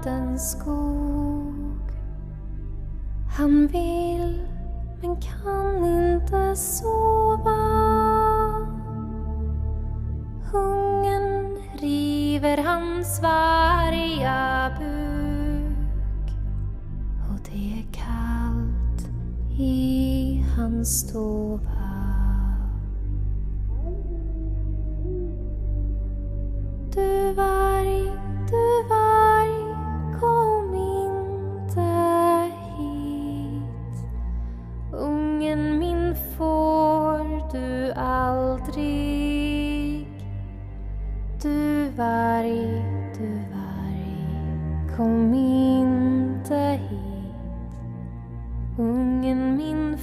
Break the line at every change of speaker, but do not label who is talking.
nattens skog. Han vill men kan inte sova. Hungern river hans varga buk, och det är kallt i hans stova. Du varg, kom inte hit. Ungen min får du aldrig. Du varg, kom inte hit. Ungen min